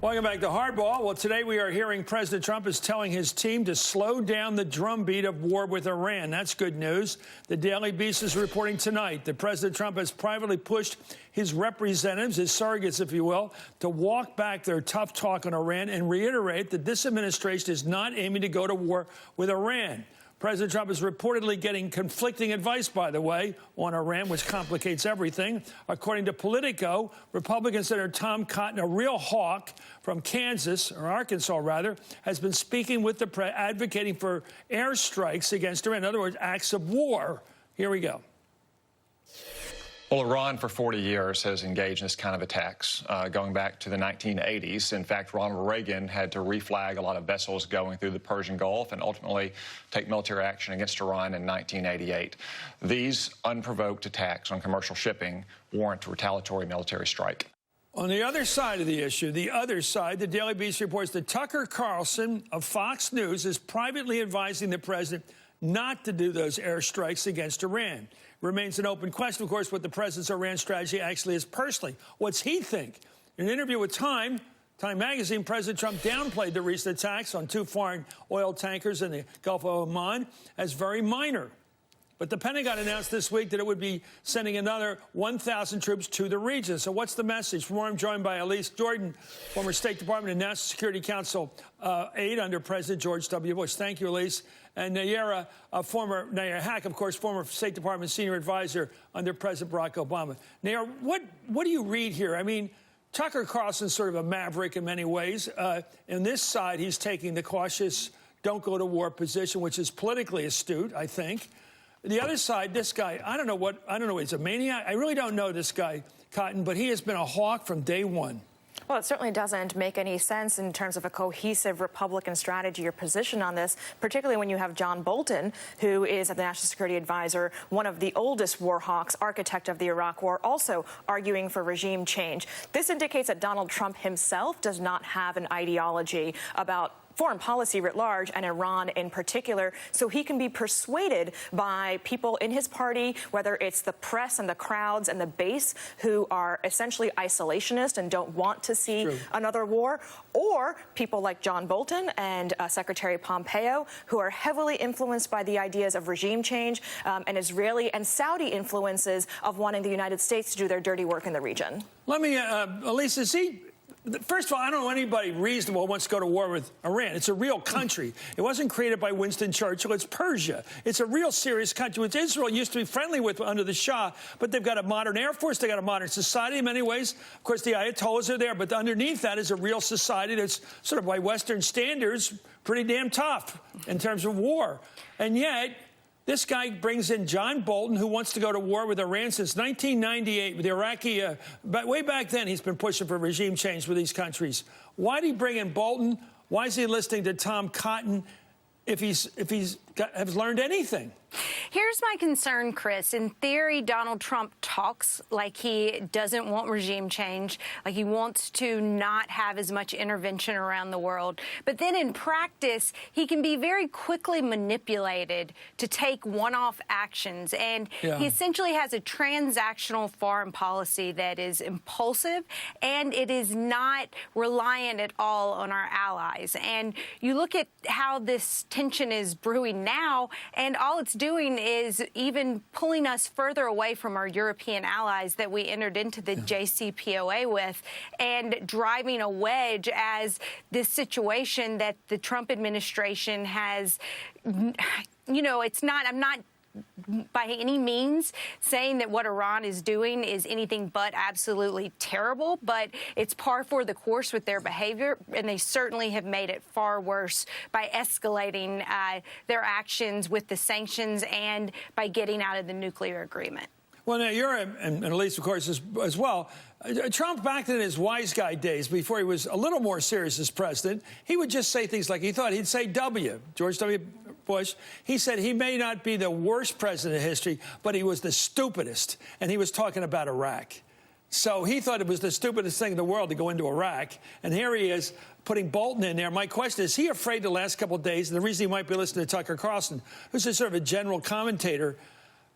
Welcome back to Hardball. Well, today we are hearing President Trump is telling his team to slow down the drumbeat of war with Iran. That's good news. The Daily Beast is reporting tonight that President Trump has privately pushed his representatives, his surrogates, if you will, to walk back their tough talk on Iran and reiterate that this administration is not aiming to go to war with Iran. President Trump is reportedly getting conflicting advice, by the way, on Iran, which complicates everything. According to Politico, Republican Senator Tom Cotton, a real hawk from Kansas, or Arkansas, rather, has been speaking with the advocating for airstrikes against Iran. In other words, acts of war. Here we go. Well, Iran for 40 years has engaged in this kind of attacks, going back to the 1980s. In fact, Ronald Reagan had to reflag a lot of vessels going through the Persian Gulf and ultimately take military action against Iran in 1988. These unprovoked attacks on commercial shipping warrant a retaliatory military strike. On the other side of the issue, the Daily Beast reports that Tucker Carlson of Fox News is privately advising the president not to do those airstrikes against Iran. Remains an open question, of course, what the president's Iran strategy actually is personally. What's he think? In an interview with Time magazine, President Trump downplayed the recent attacks on 2 foreign oil tankers in the Gulf of Oman as very minor. But the Pentagon announced this week that it would be sending another 1,000 troops to the region. So what's the message? For more, I'm joined by Elise Jordan, former State Department and National Security Council aide under President George W. Bush. Thank you, Elise. And Nayyera, Nayyera Hack, of course, former State Department senior advisor under President Barack Obama. Nayyera, what do you read here? I mean, Tucker Carlson's sort of a maverick in many ways. In this side, he's taking the cautious, don't go to war position, which is politically astute, I think. The other side, this guy, I don't know, he's a maniac. I really don't know this guy, Cotton, but he has been a hawk from day one. Well, it certainly doesn't make any sense in terms of a cohesive Republican strategy or position on this, particularly when you have John Bolton, who is the National Security Advisor, one of the oldest war hawks, architect of the Iraq War, also arguing for regime change. This indicates that Donald Trump himself does not have an ideology about foreign policy writ large and Iran in particular, so he can be persuaded by people in his party, whether it's the press and the crowds and the base who are essentially isolationist and don't want to see another war, or people like John Bolton and Secretary Pompeo, who are heavily influenced by the ideas of regime change and Israeli and Saudi influences of wanting the United States to do their dirty work in the region. Let me, Elise, first of all, I don't know anybody reasonable who wants to go to war with Iran. It's a real country. It wasn't created by Winston Churchill. It's Persia. It's a real serious country, which Israel used to be friendly with under the Shah, but they've got a modern Air Force. They've got a modern society in many ways. Of course, the Ayatollahs are there, but underneath that is a real society that's sort of by Western standards pretty damn tough in terms of war. And yet, this guy brings in John Bolton, who wants to go to war with Iran since 1998 with the Iraqi. But way back then, he's been pushing for regime change with these countries. Why did he bring in Bolton? Why is he listening to Tom Cotton if he's has learned anything? Here's my concern, Chris. In theory, Donald Trump talks like he doesn't want regime change, like he wants to not have as much intervention around the world. But then in practice, he can be very quickly manipulated to take one-off actions. And he essentially has a transactional foreign policy that is impulsive, and it is not reliant at all on our allies. And you look at how this tension is brewing now, and all it's doing is even pulling us further away from our European allies that we entered into the JCPOA with, and driving a wedge as this situation that the Trump administration has, you know, I'm not by any means saying that what Iran is doing is anything but absolutely terrible, but it's par for the course with their behavior, and they certainly have made it far worse by escalating their actions with the sanctions and by getting out of the nuclear agreement. Well, now, and Elise, of course, as well. Trump, back in his wise guy days, before he was a little more serious as president, he would just say things like he'd say George W. Bush. He said he may not be the worst president in history, but he was the stupidest. And he was talking about Iraq. So he thought it was the stupidest thing in the world to go into Iraq. And here he is putting Bolton in there. My question is he afraid the last couple of days, and the reason he might be listening to Tucker Carlson, who's just sort of a general commentator,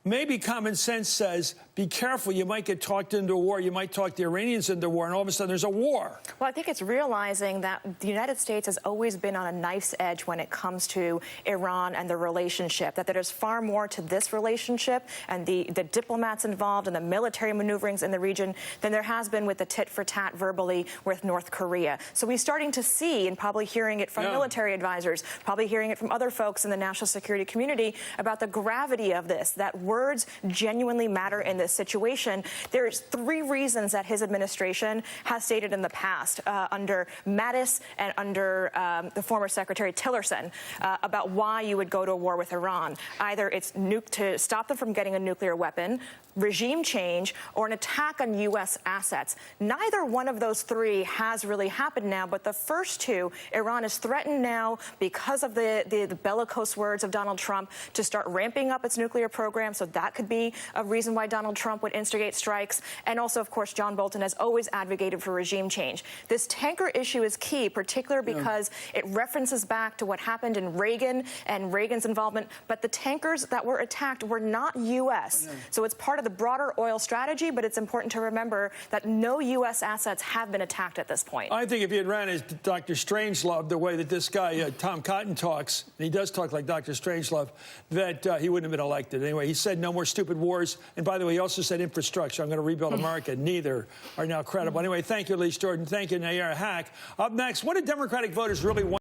maybe common sense says, be careful, you might get talked into a war, you might talk the Iranians into war, and all of a sudden there's a war. Well, I think it's realizing that the United States has always been on a knife's edge when it comes to Iran and the relationship, that there's far more to this relationship and the diplomats involved and the military maneuverings in the region than there has been with the tit-for-tat verbally with North Korea. So we're starting to see, and probably hearing it from military advisors, probably hearing it from other folks in the national security community about the gravity of this, that words genuinely matter in this situation. There's 3 reasons that his administration has stated in the past, under Mattis and under the former Secretary Tillerson, about why you would go to a war with Iran. Either it's to stop them from getting a nuclear weapon, regime change, or an attack on U.S. assets. Neither one of those 3 has really happened now, but the first 2, Iran is threatened now because of the bellicose words of Donald Trump to start ramping up its nuclear program, so that could be a reason why Donald Trump would instigate strikes. And also, of course, John Bolton has always advocated for regime change. This tanker issue is key, particularly because it references back to what happened in Reagan and Reagan's involvement, but the tankers that were attacked were not U.S. So it's part of the broader oil strategy, but it's important to remember that no U.S. assets have been attacked at this point. I think if he had ran as Dr. Strangelove, the way that this guy, Tom Cotton, talks, and he does talk like Dr. Strangelove, that he wouldn't have been elected. Anyway, he said no more stupid wars. And by the way, he also said infrastructure. I'm going to rebuild America. Neither are now credible. Anyway, thank you, Elise Jordan. Thank you, Nayyera Hack. Up next, what do Democratic voters really want?